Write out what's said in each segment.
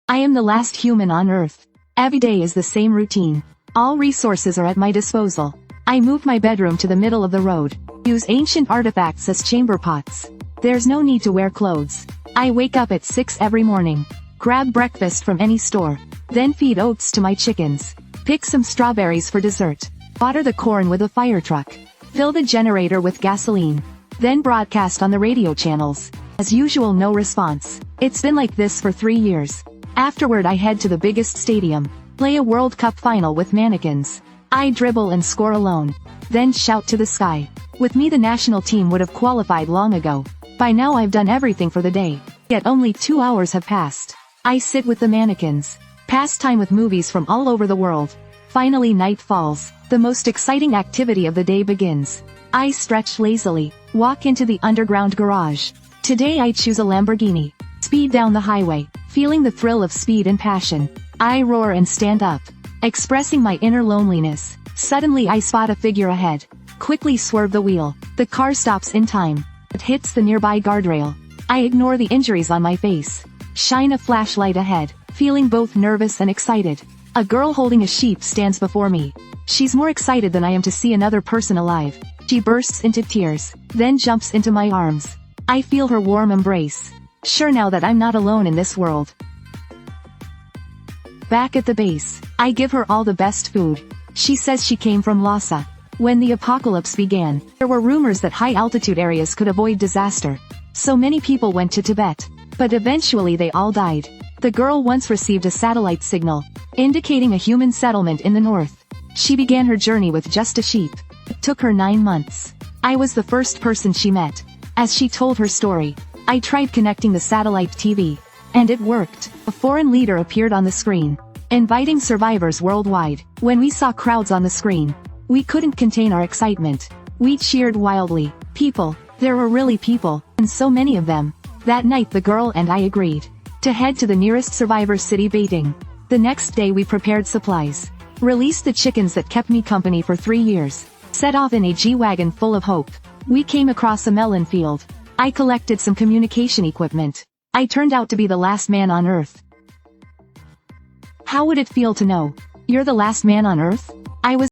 I am the last human on Earth. Every day is the same routine. All resources are at my disposal. I move my bedroom to the middle of the road. Use ancient artifacts as chamber pots. There's no need to wear clothes. I wake up at 6 every morning. Grab breakfast from any store. Then feed oats to my chickens. Pick some strawberries for dessert. Water the corn with a fire truck. Fill the generator with gasoline. Then broadcast on the radio channels. As usual, no response. It's been like this for 3 years. Afterward I head to the biggest stadium. Play a World Cup final with mannequins. I dribble and score alone. Then shout to the sky. With me the national team would have qualified long ago. By now I've done everything for the day. Yet only 2 hours have passed. I sit with the mannequins. Pass time with movies from all over the world. Finally night falls. The most exciting activity of the day begins. I stretch lazily. Walk into the underground garage. Today I choose a Lamborghini. Speed down the highway. Feeling the thrill of speed and passion. I roar and stand up. Expressing my inner loneliness. Suddenly I spot a figure ahead. Quickly swerve the wheel. The car stops in time. It hits the nearby guardrail. I ignore the injuries on my face. Shine a flashlight ahead. Feeling both nervous and excited. A girl holding a sheep stands before me. She's more excited than I am to see another person alive. She bursts into tears, then jumps into my arms. I feel her warm embrace. Sure now that I'm not alone in this world. Back at the base, I give her all the best food. She says she came from Lhasa. When the apocalypse began, there were rumors that high-altitude areas could avoid disaster. So many people went to Tibet. But eventually they all died. The girl once received a satellite signal, indicating a human settlement in the north. She began her journey with just a sheep. It took her 9 months. I was the first person she met. As she told her story, I tried connecting the satellite TV. And it worked. A foreign leader appeared on the screen, inviting survivors worldwide. When we saw crowds on the screen, we couldn't contain our excitement. We cheered wildly. People. There were really people, and so many of them. That night the girl and I agreed to head to the nearest survivor city, Beijing. The next day we prepared supplies, released the chickens that kept me company for 3 years, set off in a G-Wagon full of hope. We came across a melon field. I collected some communication equipment. I turned out to be the last man on Earth. How would it feel to know you're the last man on Earth? I was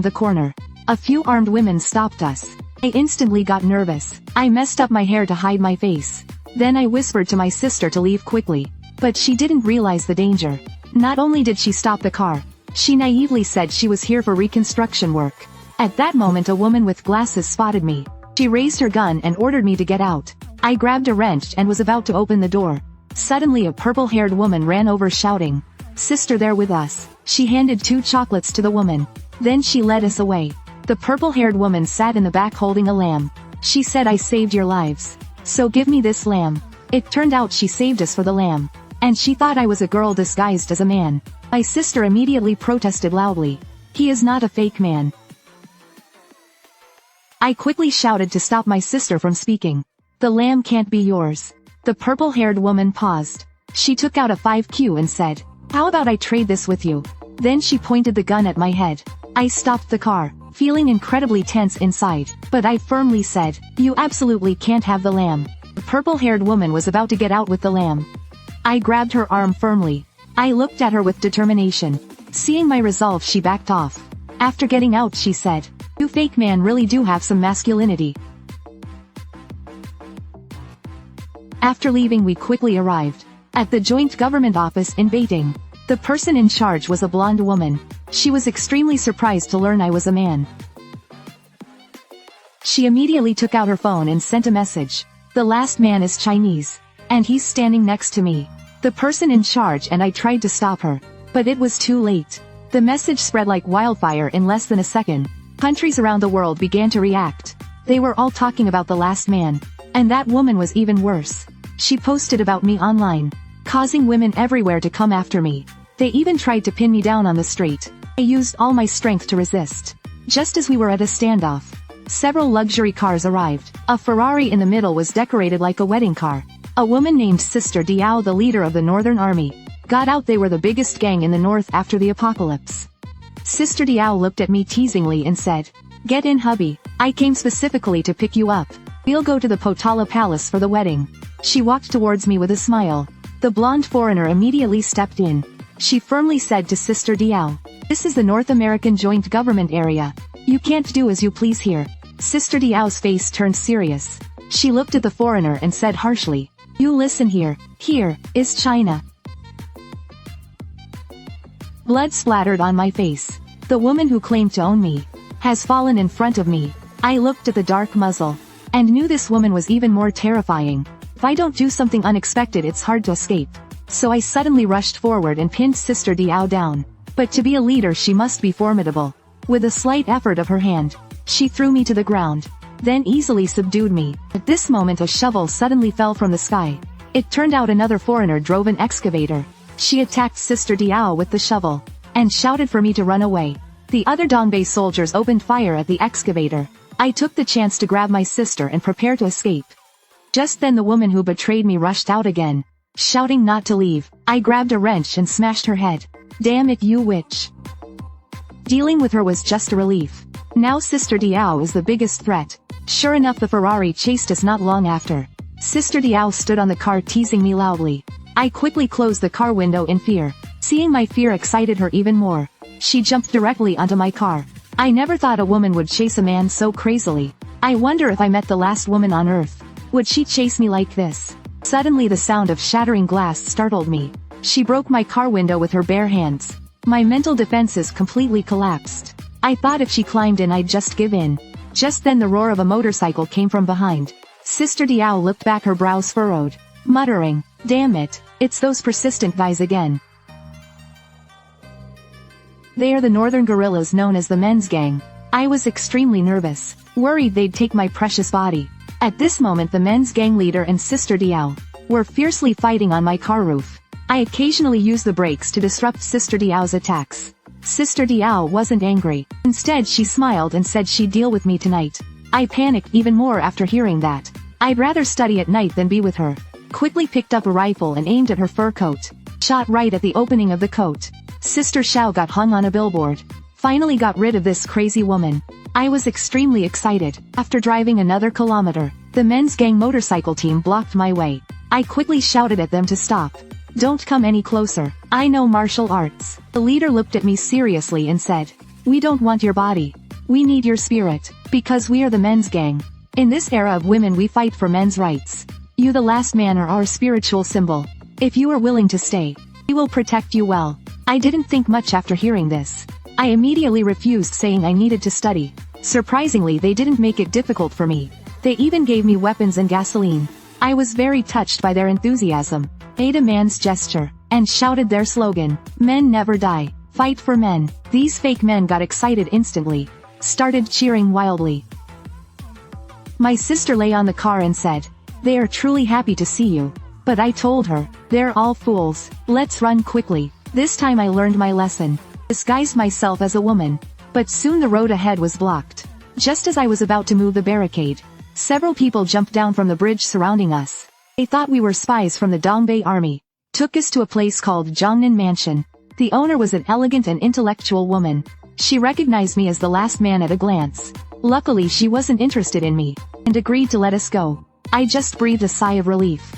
the corner. A few armed women stopped us. I instantly got nervous. I messed up my hair to hide my face. Then I whispered to my sister to leave quickly. But she didn't realize the danger. Not only did she stop the car, she naively said she was here for reconstruction work. At that moment a woman with glasses spotted me. She raised her gun and ordered me to get out. I grabbed a wrench and was about to open the door. Suddenly a purple-haired woman ran over shouting, "Sister, they're with us." She handed 2 chocolates to the woman. Then she led us away. The purple-haired woman sat in the back holding a lamb. She said, "I saved your lives. So give me this lamb." It turned out she saved us for the lamb. And she thought I was a girl disguised as a man. My sister immediately protested loudly. "He is not a fake man." I quickly shouted to stop my sister from speaking. The lamb can't be yours. The purple-haired woman paused. She took out a 5Q and said, "How about I trade this with you?" Then she pointed the gun at my head. I stopped the car, feeling incredibly tense inside, but I firmly said, "You absolutely can't have the lamb." The purple-haired woman was about to get out with the lamb. I grabbed her arm firmly. I looked at her with determination. Seeing my resolve, she backed off. After getting out, she said, "You fake man really do have some masculinity." After leaving, we quickly arrived at the joint government office in Beijing. The person in charge was a blonde woman. She was extremely surprised to learn I was a man. She immediately took out her phone and sent a message. "The last man is Chinese, and he's standing next to me." The person in charge and I tried to stop her, but it was too late. The message spread like wildfire in less than a second. Countries around the world began to react. They were all talking about the last man. And that woman was even worse. She posted about me online, causing women everywhere to come after me. They even tried to pin me down on the street. I used all my strength to resist. Just as we were at a standoff, several luxury cars arrived. A Ferrari in the middle was decorated like a wedding car. A woman named Sister Diao, the leader of the Northern Army, got out. They were the biggest gang in the north after the apocalypse. Sister Diao looked at me teasingly and said, "Get in, hubby. I came specifically to pick you up. We'll go to the Potala Palace for the wedding." She walked towards me with a smile. The blonde foreigner immediately stepped in. She firmly said to Sister Diao, "This is the North American joint government area. You can't do as you please here." Sister Diao's face turned serious. She looked at the foreigner and said harshly, "You listen here. Here is China." Blood splattered on my face. The woman who claimed to own me has fallen in front of me. I looked at the dark muzzle and knew this woman was even more terrifying. If I don't do something unexpected, it's hard to escape. So I suddenly rushed forward and pinned Sister Diao down. But to be a leader, she must be formidable. With a slight effort of her hand, she threw me to the ground, then easily subdued me. At this moment, a shovel suddenly fell from the sky. It turned out another foreigner drove an excavator. She attacked Sister Diao with the shovel and shouted for me to run away. The other Dongbei soldiers opened fire at the excavator. I took the chance to grab my sister and prepare to escape. Just then the woman who betrayed me rushed out again, shouting not to leave. I grabbed a wrench and smashed her head. "Damn it, you witch." Dealing with her was just a relief. Now Sister Diao is the biggest threat. Sure enough, the Ferrari chased us not long after. Sister Diao stood on the car teasing me loudly. I quickly closed the car window in fear. Seeing my fear excited her even more. She jumped directly onto my car. I never thought a woman would chase a man so crazily. I wonder if I met the last woman on Earth, would she chase me like this? Suddenly the sound of shattering glass startled me. She broke my car window with her bare hands. My mental defenses completely collapsed. I thought if she climbed in, I'd just give in. Just then the roar of a motorcycle came from behind. Sister Diao looked back, her brows furrowed, muttering, "Damn it, it's those persistent guys again." They are the northern guerrillas known as the men's gang. I was extremely nervous, worried they'd take my precious body. At this moment the men's gang leader and Sister Diao were fiercely fighting on my car roof. I occasionally used the brakes to disrupt Sister Diao's attacks. Sister Diao wasn't angry. Instead she smiled and said she'd deal with me tonight. I panicked even more after hearing that. I'd rather study at night than be with her. Quickly picked up a rifle and aimed at her fur coat. Shot right at the opening of the coat. Sister Xiao got hung on a billboard. Finally got rid of this crazy woman. I was extremely excited. After driving another kilometer, the men's gang motorcycle team blocked my way. I quickly shouted at them to stop. "Don't come any closer. I know martial arts." The leader looked at me seriously and said, "We don't want your body. We need your spirit, because we are the men's gang. In this era of women we fight for men's rights. You, the last man, are our spiritual symbol. If you are willing to stay, we will protect you well." I didn't think much after hearing this. I immediately refused, saying I needed to study. Surprisingly, they didn't make it difficult for me. They even gave me weapons and gasoline. I was very touched by their enthusiasm. Made a man's gesture, and shouted their slogan, "Men never die. Fight for men." These fake men got excited instantly, started cheering wildly. My sister lay on the car and said, "They are truly happy to see you." But I told her, "They're all fools. Let's run quickly." This time I learned my lesson. Disguised myself as a woman. But soon the road ahead was blocked. Just as I was about to move the barricade, Several people jumped down from the bridge surrounding us. They thought we were spies from the Dongbei army. Took us to a place called Jiangnan Mansion. The owner was an elegant and intellectual woman. She recognized me as the last man at a glance. Luckily she wasn't interested in me, and agreed to let us go. I just breathed a sigh of relief.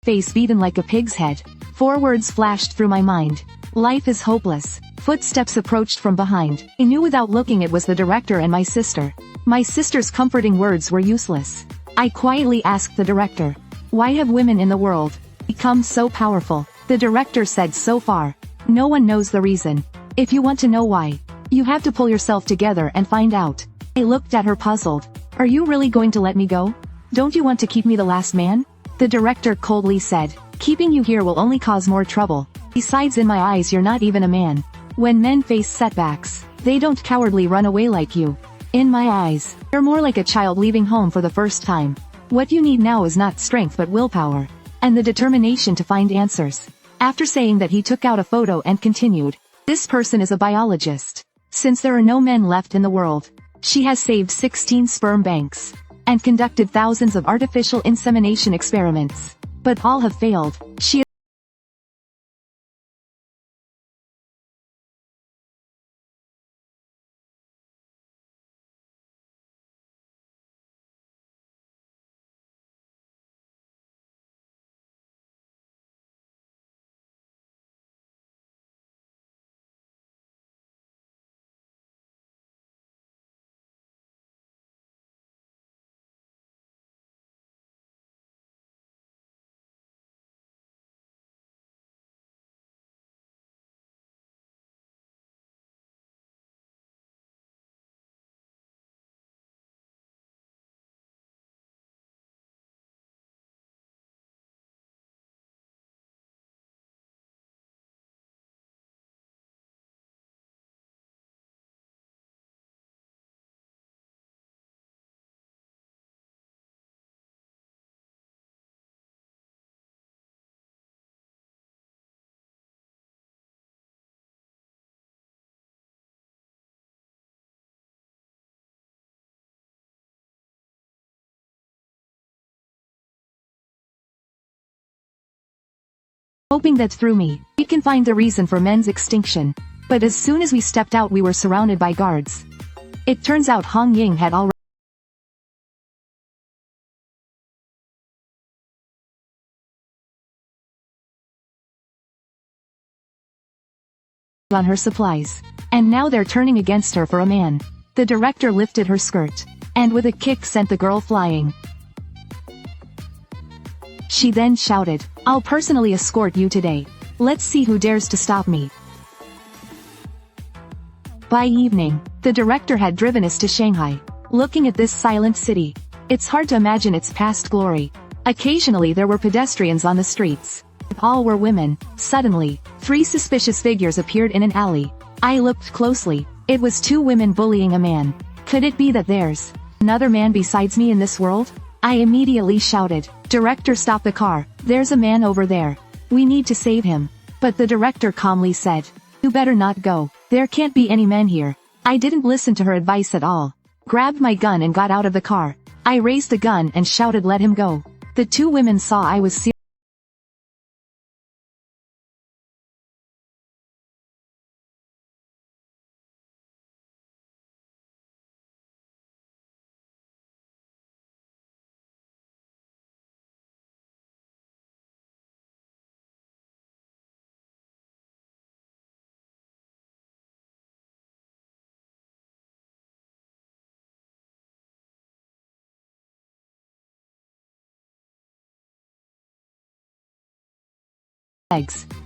Face beaten like a pig's head. 4 words flashed through my mind. Life is hopeless. Footsteps approached from behind. I knew without looking it was the director and my sister. My sister's comforting words were useless. I quietly asked the director, "Why have women in the world become so powerful?" The director said, "So far, no one knows the reason. If you want to know why, you have to pull yourself together and find out." I looked at her puzzled. "Are you really going to let me go? Don't you want to keep me the last man?" The director coldly said, "Keeping you here will only cause more trouble. Besides, in my eyes you're not even a man. When men face setbacks, they don't cowardly run away like you. In my eyes, you're more like a child leaving home for the first time. What you need now is not strength but willpower, and the determination to find answers." After saying that, he took out a photo and continued, "This person is a biologist. Since there are no men left in the world, she has saved 16 sperm banks and conducted thousands of artificial insemination experiments. But all have failed. She hoping that through me, we can find the reason for men's extinction. But as soon as we stepped out we were surrounded by guards. It turns out Hong Ying had already on her supplies, and now they're turning against her for a man. The director lifted her skirt, and with a kick sent the girl flying. She then shouted, "I'll personally escort you today. Let's see who dares to stop me." By evening, the director had driven us to Shanghai. Looking at this silent city, it's hard to imagine its past glory. Occasionally there were pedestrians on the streets. All were women. Suddenly, 3 suspicious figures appeared in an alley. I looked closely. It was 2 women bullying a man. Could it be that there's another man besides me in this world? I immediately shouted, "Director, stop the car, there's a man over there. We need to save him." But the director calmly said, "You better not go, there can't be any men here." I didn't listen to her advice at all. Grabbed my gun and got out of the car. I raised the gun and shouted, "Let him go." The two women saw I was serious. Legs.